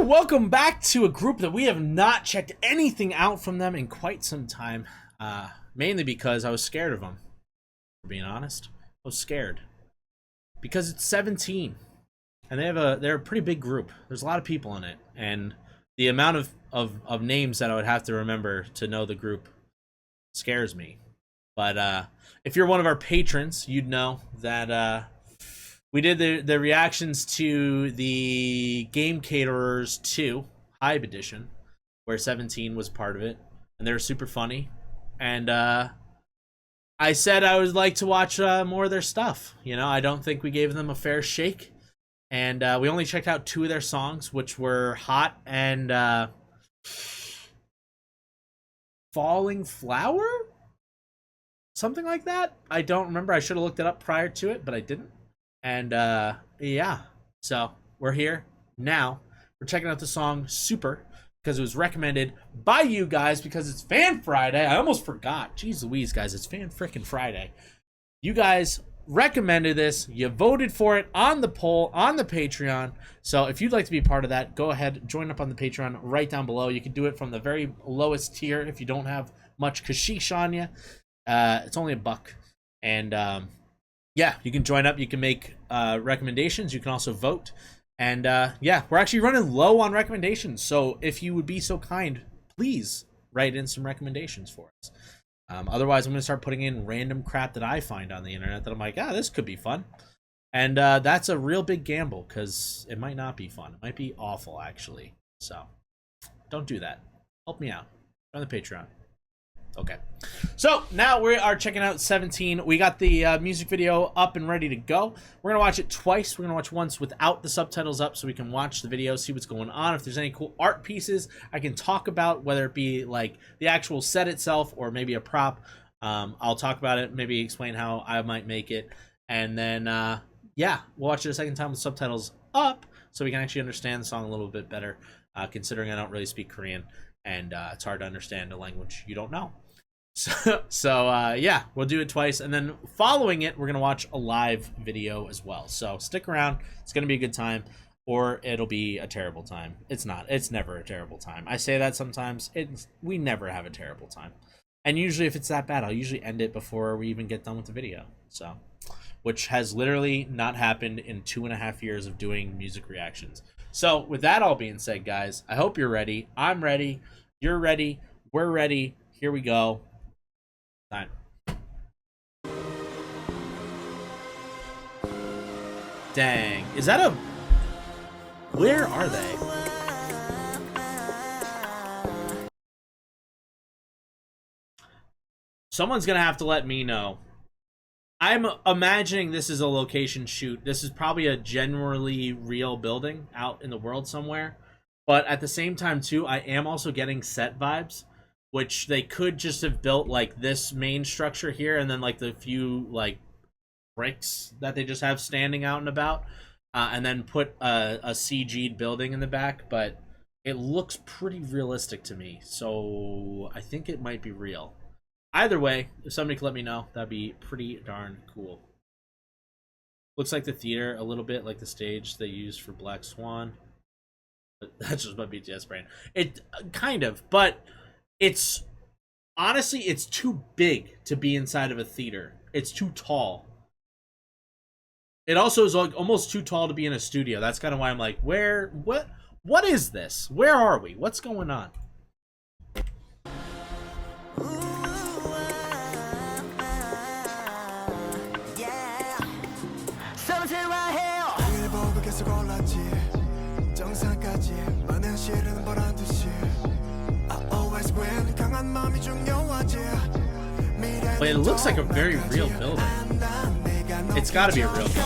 Welcome back to a group that we have not checked anything out from them in quite some time. Mainly because I was scared of them. For being honest, I was scared because it's 17, and they're a pretty big group. There's a lot of people in it, and the amount of names that I would have to remember to know the group scares me. But if you're one of our patrons, you'd know that we did the reactions to the Game Caterers 2 Hive Edition, where 17 was part of it, and they were super funny. And I said I would like to watch more of their stuff. You know, I don't think we gave them a fair shake. And we only checked out 2 of their songs, which were Hot and Falling Flower? Something like that? I don't remember. I should have looked it up prior to it, but I didn't. And yeah, so we're here now. We're checking out the song Super because it was recommended by you guys because it's Fan Friday. I almost forgot. Jeez Louise, guys, it's Fan Frickin' Friday. You guys recommended this. You voted for it on the poll on the Patreon. So if you'd like to be part of that, go ahead, join up on the Patreon right down below. You can do it from the very lowest tier if you don't have much kashish on you. It's only $1. And yeah, you can join up. You can make recommendations. You can also vote. And yeah, we're actually running low on recommendations. So if you would be so kind, please write in some recommendations for us. Otherwise, I'm going to start putting in random crap that I find on the internet that I'm like, this could be fun. And that's a real big gamble because it might not be fun. It might be awful, actually. So don't do that. Help me out on the Patreon. Okay, so now we are checking out 17. We got the music video up and ready to go. We're gonna watch it twice. We're gonna watch once without the subtitles up so we can watch the video, see what's going on. If there's any cool art pieces I can talk about, whether it be like the actual set itself or maybe a prop, I'll talk about it, maybe explain how I might make it. And then yeah, we'll watch it a second time with subtitles up so we can actually understand the song a little bit better, considering I don't really speak Korean and it's hard to understand a language you don't know. So yeah, we'll do it twice, and then following it, we're gonna watch a live video as well. So stick around; it's gonna be a good time, or it'll be a terrible time. It's not. It's never a terrible time. I say that sometimes. We never have a terrible time, and usually, if it's that bad, I'll usually end it before we even get done with the video. So, which has literally not happened in 2.5 years of doing music reactions. So, with that all being said, guys, I hope you're ready. I'm ready. You're ready. We're ready. Here we go. Time. Dang. Is that a... Where are they? Someone's gonna have to let me know. I'm imagining this is a location shoot. This is probably a generally real building out in the world somewhere. But at the same time, too, I am also getting set vibes, which they could just have built like this main structure here and then like the few like bricks that they just have standing out and about, and then put a CG'd building in the back. But it looks pretty realistic to me, so I think it might be real. Either way, if somebody could let me know, that'd be pretty darn cool. Looks like the theater a little bit, like the stage they used for Black Swan. But that's just my BTS brain. It kind of, but it's honestly, it's too big to be inside of a theater. It's too tall. It also is like almost too tall to be in a studio. That's kind of why I'm like, what is this? Where are we? What's going on? But it looks like a very real building. It's got to be a real building.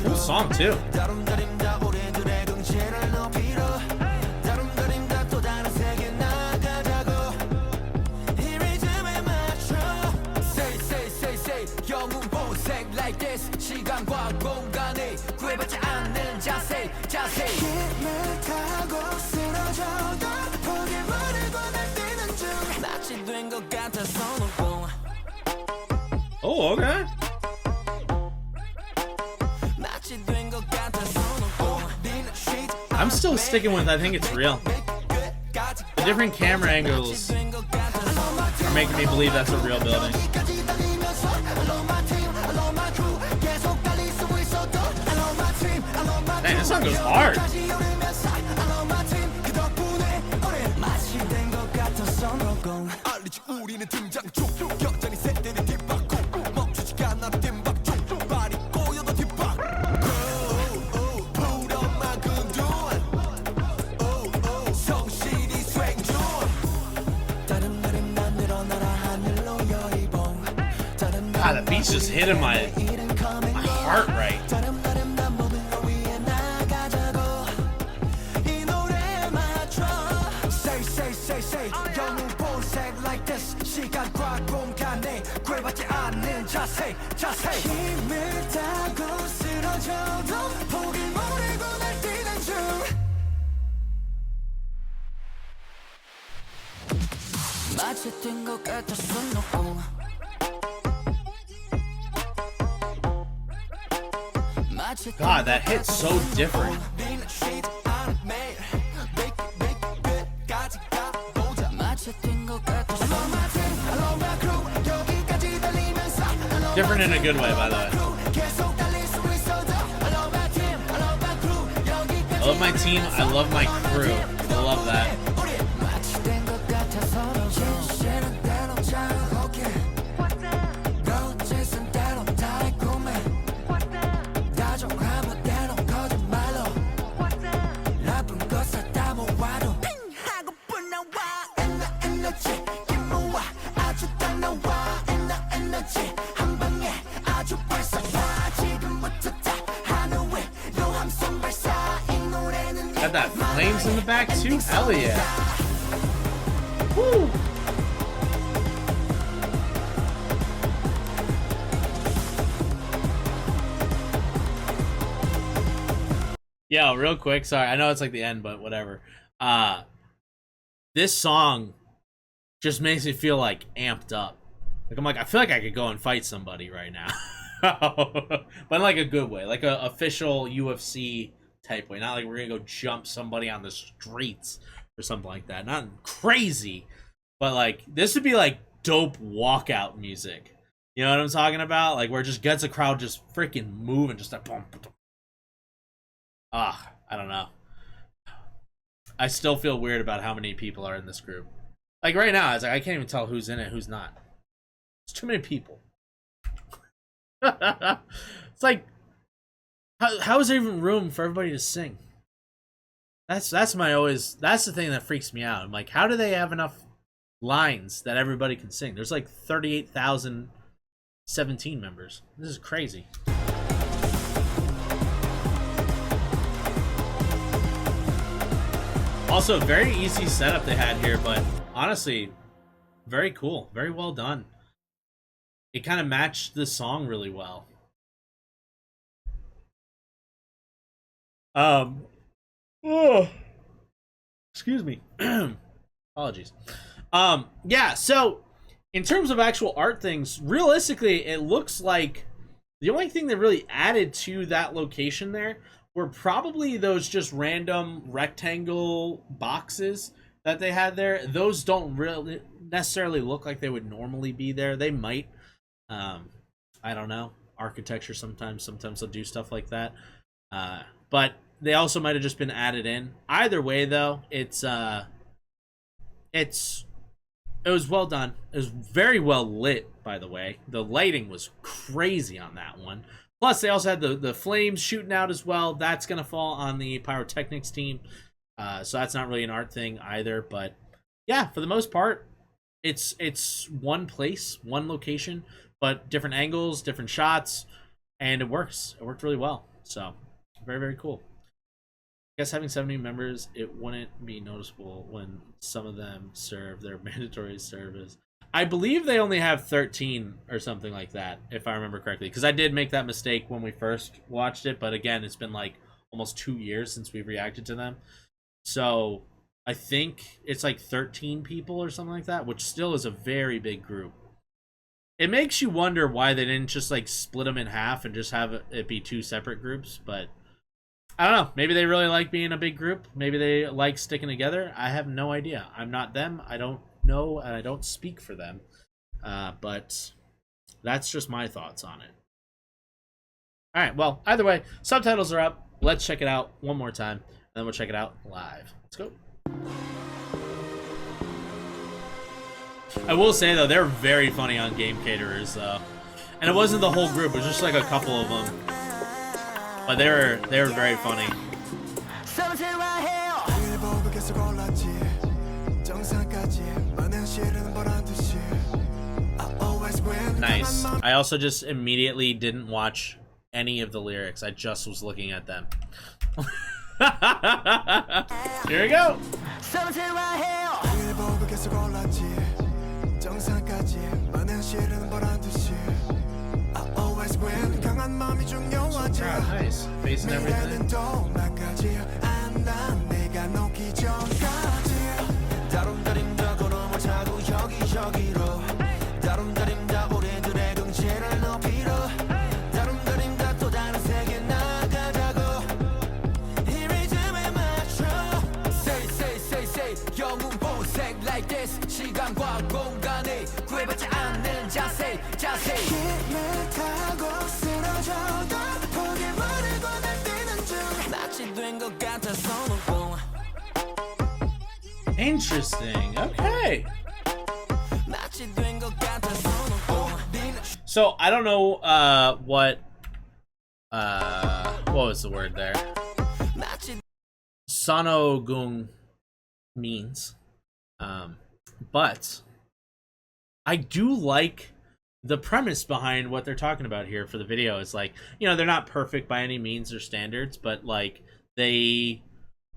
Cool song too. Oh, okay. still sticking with I think it's real. The different camera angles are making me believe that's a real building. Man, this song goes hard. God, the beat's just hitting my heart right. God, that hit's so different. Different in a good way, by the way. I love my team. I love my crew. I love that. Got that flames in the back too? Hell yeah. Woo! Yo, real quick, sorry. I know it's like the end, but whatever. This song just makes me feel like amped up. Like I'm like, I feel like I could go and fight somebody right now. But in like a good way. Like a official UFC type way. Not like we're gonna go jump somebody on the streets or something like that. Not crazy, but like this would be like dope walkout music. You know what I'm talking about? Like where it just gets the crowd just freaking moving, just like boom, boom. I don't know. I still feel weird about how many people are in this group. Like right now, it's like I can't even tell who's in it, who's not. It's too many people. It's like how is there even room for everybody to sing? That's the thing that freaks me out. I'm like, how do they have enough lines that everybody can sing? There's like 38,017 members. This is crazy. Also, very easy setup they had here, but honestly, very cool. Very well done. It kind of matched the song really well. Excuse me. Apologies. Yeah, so in terms of actual art things, realistically, it looks like the only thing that really added to that location there were probably those just random rectangle boxes that they had there. Those don't really necessarily look like they would normally be there. They might. I don't know. Architecture sometimes they'll do stuff like that. But they also might have just been added in. Either way, though, it was well done. It was very well lit, by the way. The lighting was crazy on that one. Plus, they also had the flames shooting out as well. That's going to fall on the pyrotechnics team. So that's not really an art thing either. But yeah, for the most part, it's one place, one location, but different angles, different shots, and it works. It worked really well. So very, very cool. I guess having 70 members, it wouldn't be noticeable when some of them serve their mandatory service. I believe they only have 13 or something like that, if I remember correctly. Because I did make that mistake when we first watched it. But again, it's been like almost 2 years since we reacted to them. So I think it's like 13 people or something like that, which still is a very big group. It makes you wonder why they didn't just like split them in half and just have it be 2 separate groups. But I don't know. Maybe they really like being a big group. Maybe they like sticking together. I have no idea. I'm not them. I don't know, and I don't speak for them. But that's just my thoughts on it. All right. Well, either way, subtitles are up. Let's check it out one more time, and then we'll check it out live. Let's go. I will say, though, they're very funny on Game Caterers, though. And it wasn't the whole group. It was just like a couple of them. But they were very funny. Nice. I also just immediately didn't watch any of the lyrics. I just was looking at them. Here we go. Nice. Face and everything. Interesting. Okay. So I don't know what was the word there? Sonogung means. But I do like the premise behind what they're talking about here for the video. It's like, you know, they're not perfect by any means or standards, but like they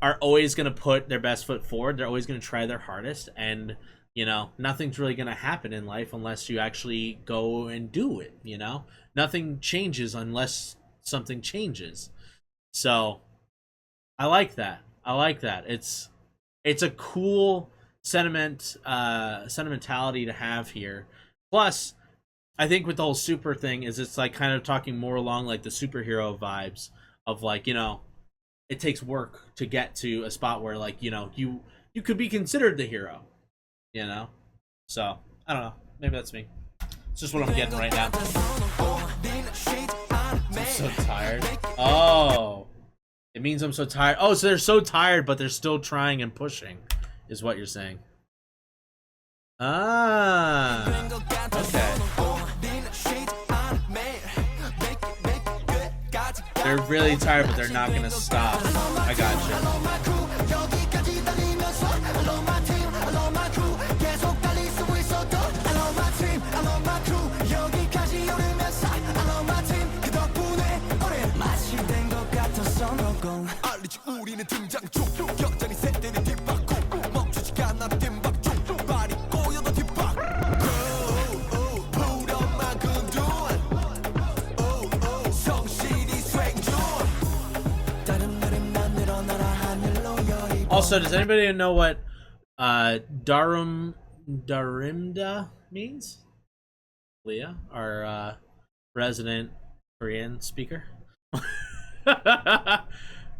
are always going to put their best foot forward. They're always going to try their hardest, and you know, nothing's really going to happen in life unless you actually go and do it, you know? Nothing changes unless something changes. So I like that. I like that. It's a cool sentimentality to have here. Plus, I think with the whole super thing is it's like kind of talking more along like the superhero vibes of like, you know, it takes work to get to a spot where like, you know, you could be considered the hero, you know? So, I don't know. Maybe that's me. It's just what I'm getting right now. I'm so tired. Oh. It means I'm so tired. Oh, so they're so tired, but they're still trying and pushing, is what you're saying. Ah. Okay. They're really tired, but they're not going to stop. I gotcha. Also, does anybody know what Darimda means? Leah, our resident Korean speaker.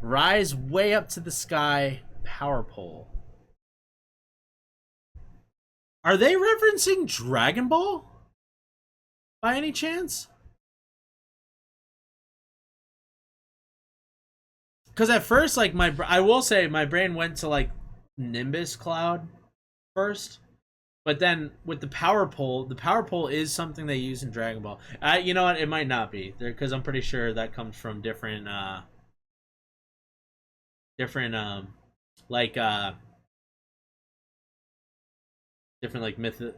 Rise way up to the sky, power pole. Are they referencing Dragon Ball? By any chance? Because at first, like, I will say my brain went to, like, Nimbus Cloud first. But then with the power pole is something they use in Dragon Ball. You know what? It might not be. Because I'm pretty sure that comes from different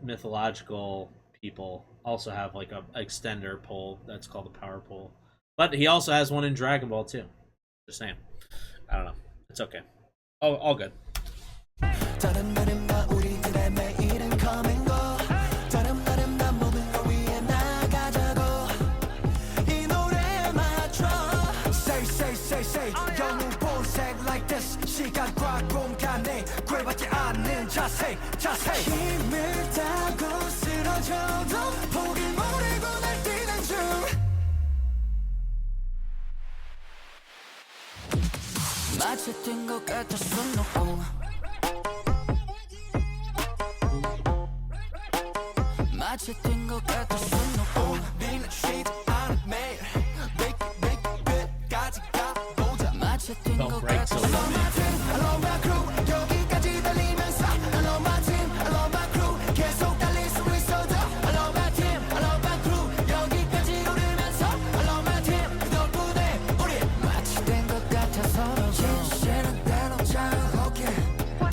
mythological people also have, like, a extender pole that's called the power pole. But he also has one in Dragon Ball, too. Just saying. I don't know. It's okay. Oh, all good. Don't break so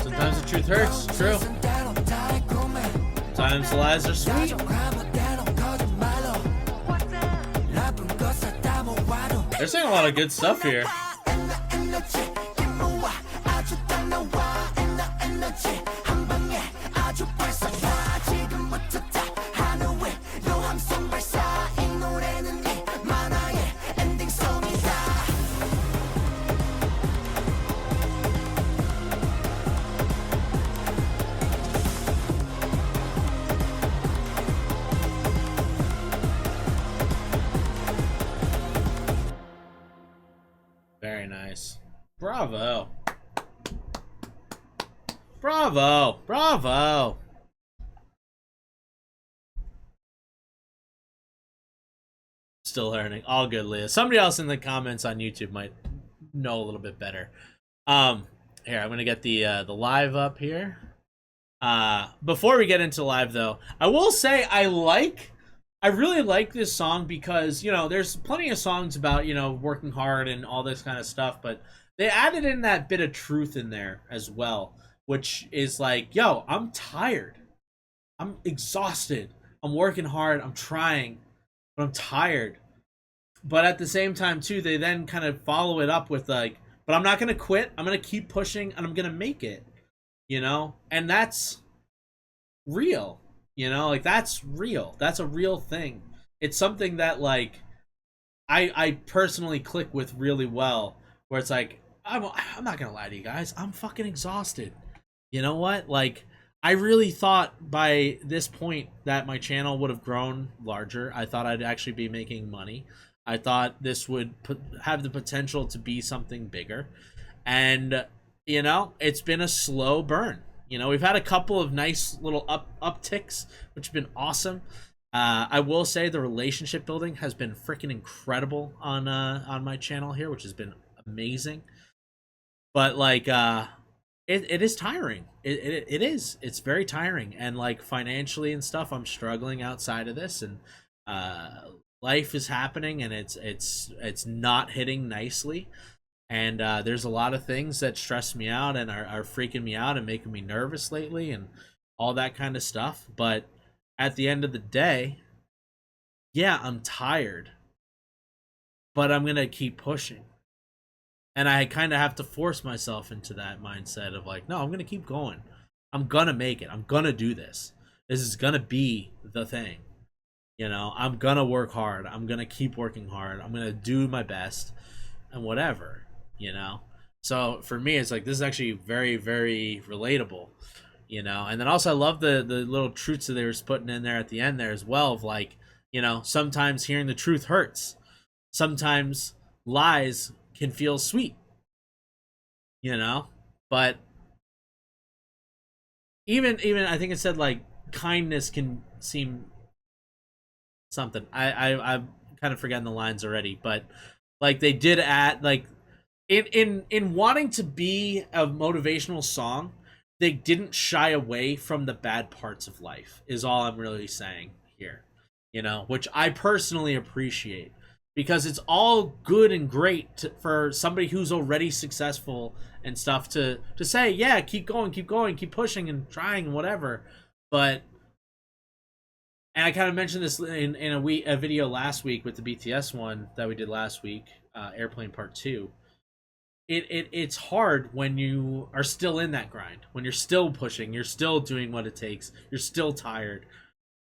sometimes the truth hurts, true. Sometimes the lies are sweet. They're saying a lot of good stuff here. Very nice. Bravo. Bravo. Bravo. Still learning. All good, Leah. Somebody else in the comments on YouTube might know a little bit better. Here, I'm gonna get the live up here. Before we get into live though, I will say I really like this song because, you know, there's plenty of songs about, you know, working hard and all this kind of stuff, but they added in that bit of truth in there as well, which is like, yo, I'm tired. I'm exhausted. I'm working hard. I'm trying, but I'm tired. But at the same time, too, they then kind of follow it up with like, but I'm not going to quit. I'm going to keep pushing and I'm going to make it, you know? And that's real. You know, like that's real. That's a real thing. It's something that like I personally click with really well. Where it's like I'm not gonna lie to you guys. I'm fucking exhausted. You know what? Like I really thought by this point that my channel would have grown larger. I thought I'd actually be making money. I thought this would have the potential to be something bigger. And you know, it's been a slow burn. You know, we've had a couple of nice little upticks, which have been awesome. I will say the relationship building has been freaking incredible on my channel here, which has been amazing. But like, it is tiring. It is. It's very tiring, and like financially and stuff, I'm struggling outside of this, and life is happening, and it's not hitting nicely. And there's a lot of things that stress me out and are freaking me out and making me nervous lately and all that kind of stuff. But at the end of the day, yeah, I'm tired. But I'm going to keep pushing. And I kind of have to force myself into that mindset of like, no, I'm going to keep going. I'm going to make it. I'm going to do this. This is going to be the thing. You know, I'm going to work hard. I'm going to keep working hard. I'm going to do my best and whatever. You know, so for me it's like this is actually very, very relatable, you know. And then also I love the little truths that they were putting in there at the end there as well, of like, you know, sometimes hearing the truth hurts, sometimes lies can feel sweet, you know. But even I think it said like kindness can seem something. I'm kind of forgetting the lines already, but like they did add like in wanting to be a motivational song, they didn't shy away from the bad parts of life, is all I'm really saying here. You know, which I personally appreciate, because it's all good and great for somebody who's already successful and stuff to say, yeah, keep going, keep pushing and trying and whatever. But, and I kind of mentioned this in a video last week with the BTS one that we did last week, Airplane Part 2. It's hard when you are still in that grind, when you're still pushing, you're still doing what it takes, you're still tired,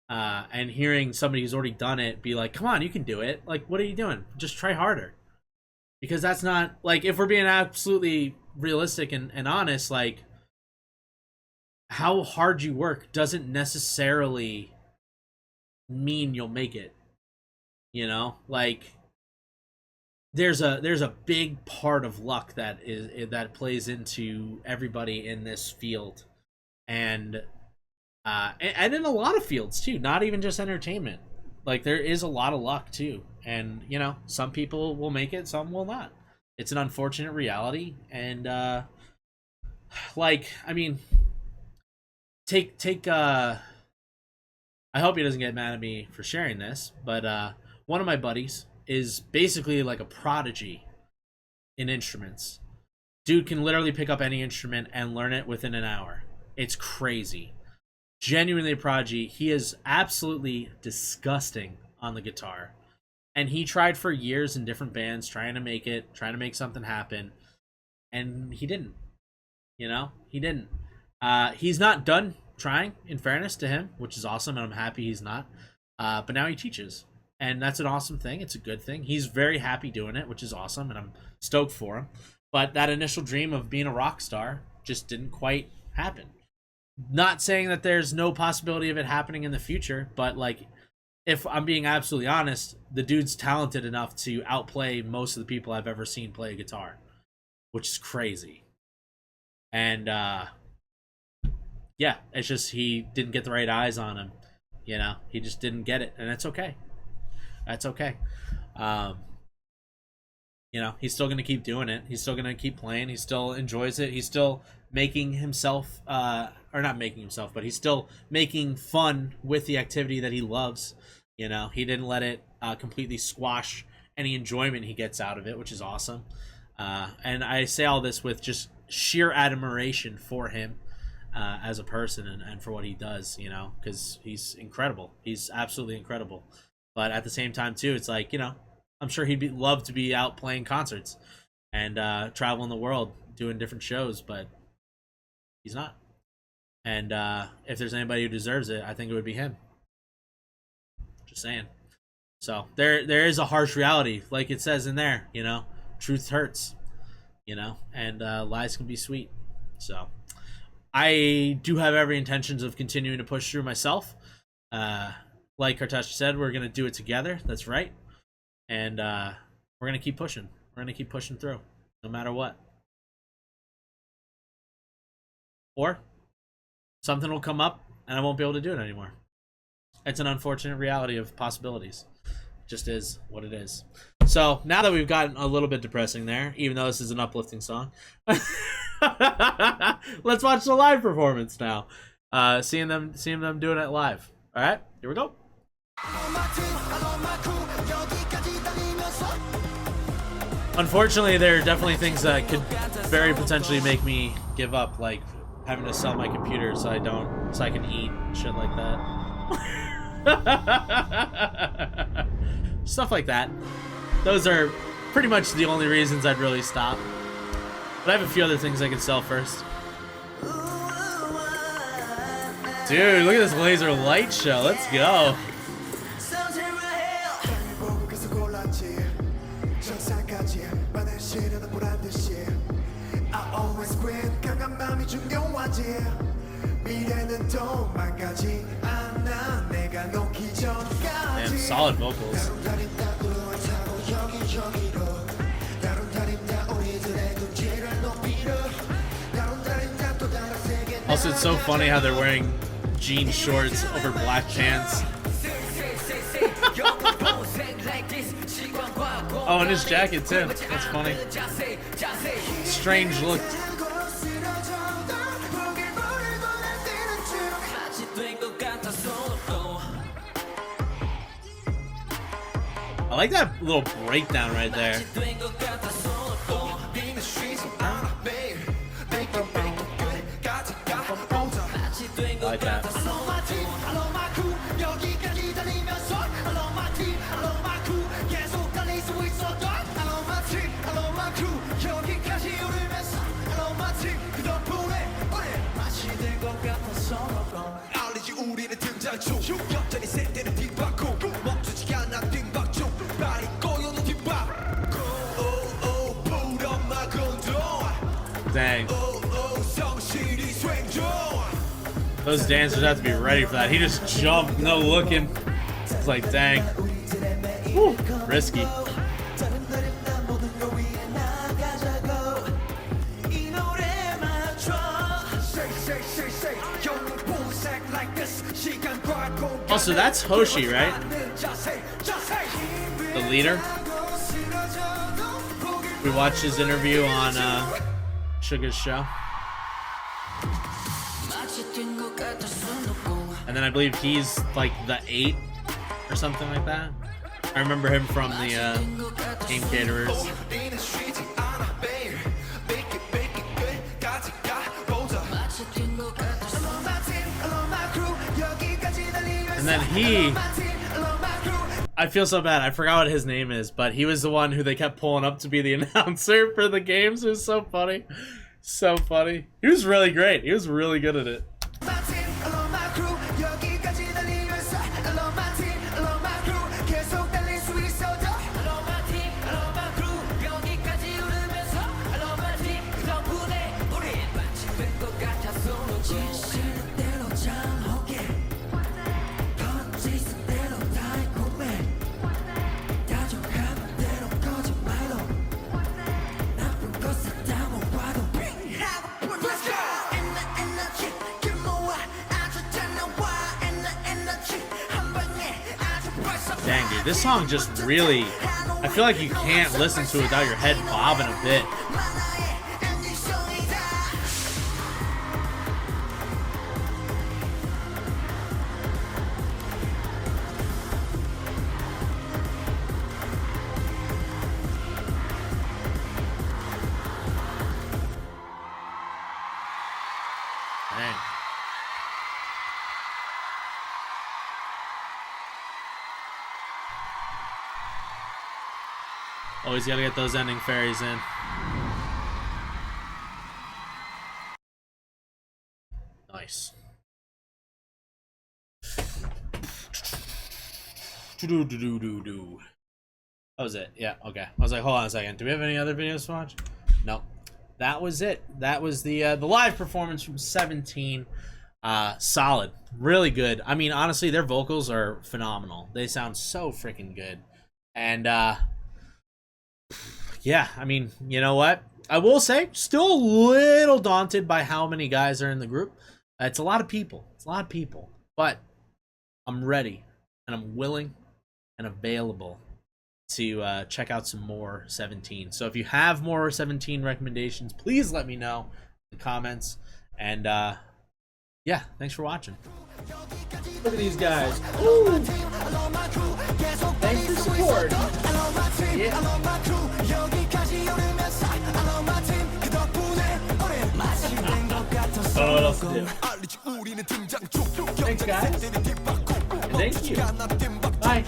and hearing somebody who's already done it be like, come on, you can do it. Like, what are you doing? Just try harder. Because that's not, like, if we're being absolutely realistic and honest, like, how hard you work doesn't necessarily mean you'll make it. You know? Like, there's a big part of luck that plays into everybody in this field, and and in a lot of fields too, not even just entertainment. Like there is a lot of luck too, and some people will make it, some will not. It's an unfortunate reality, and I mean, take I hope he doesn't get mad at me for sharing this, but one of my buddies is basically like a prodigy in instruments. Dude can literally pick up any instrument and learn it within an hour. It's crazy. Genuinely a prodigy. He is absolutely disgusting on the guitar. And he tried for years in different bands trying to make something happen. And he didn't. He didn't. He's not done trying, in fairness to him, which is awesome, and I'm happy he's not. But now he teaches. And that's an awesome thing. It's a good thing. He's very happy doing it, which is awesome, and I'm stoked for him. But that initial dream of being a rock star just didn't quite happen. Not saying that there's no possibility of it happening in the future, but like, if I'm being absolutely honest, the dude's talented enough to outplay most of the people I've ever seen play a guitar, which is crazy. And yeah, it's just he didn't get the right eyes on him. He just didn't get it, and that's okay. That's okay. He's still gonna keep doing it. He's still gonna keep playing. He still enjoys it. He's still making himself, or not making himself, but he's still making fun with the activity that he loves. He didn't let it completely squash any enjoyment he gets out of it, which is awesome. And I say all this with just sheer admiration for him as a person and for what he does, because he's incredible. He's absolutely incredible. But at the same time, too, it's like, I'm sure he'd love to be out playing concerts and traveling the world doing different shows, but he's not. And if there's anybody who deserves it, I think it would be him. Just saying. So there is a harsh reality, like it says in there, truth hurts, and lies can be sweet. So I do have every intentions of continuing to push through myself. Like Kartash said, we're going to do it together. That's right. And we're going to keep pushing. We're going to keep pushing through, no matter what. Or something will come up and I won't be able to do it anymore. It's an unfortunate reality of possibilities. It just is what it is. So now that we've gotten a little bit depressing there, even though this is an uplifting song, let's watch the live performance now. Seeing them doing it live. All right, here we go. Unfortunately, there are definitely things that could very potentially make me give up, like having to sell my computer so I can eat, shit like that. Stuff like that. Those are pretty much the only reasons I'd really stop. But I have a few other things I can sell first. Dude, look at this laser light show. Let's go. Damn, solid vocals. Also, it's so funny how they're wearing jean shorts over black pants. Oh, and his jacket too. That's funny. Strange look. I like that little breakdown right there. I like that. Dang. Those dancers have to be ready for that. He just jumped, no looking. It's like, dang. Woo, risky. Also, that's Hoshi, right? The leader. We watched his interview on Suga's show. And then I believe he's like the 8 or something like that. I remember him from the Game Caterers. And then I feel so bad. I forgot what his name is, but he was the one who they kept pulling up to be the announcer for the games. It was so funny. So funny. He was really great. He was really good at it. Dang, dude, this song just really, I feel like you can't listen to it without your head bobbing a bit. Dang. Always gotta get those ending fairies in. Nice. That was it. Yeah, okay. I was like, hold on a second. Do we have any other videos to watch? No. That was it. That was the live performance from 17. Solid. Really good. I mean, honestly, their vocals are phenomenal. They sound so freaking good. And yeah, I mean, you know what? I will say, still a little daunted by how many guys are in the group. It's a lot of people. It's a lot of people. But I'm ready, and I'm willing, and available to check out some more 17. So if you have more 17 recommendations, please let me know in the comments. And yeah, thanks for watching. Look at these guys. Ooh. Thanks for support. Yeah. I don't know what else to do. Thanks, guys. And thank you. Bye.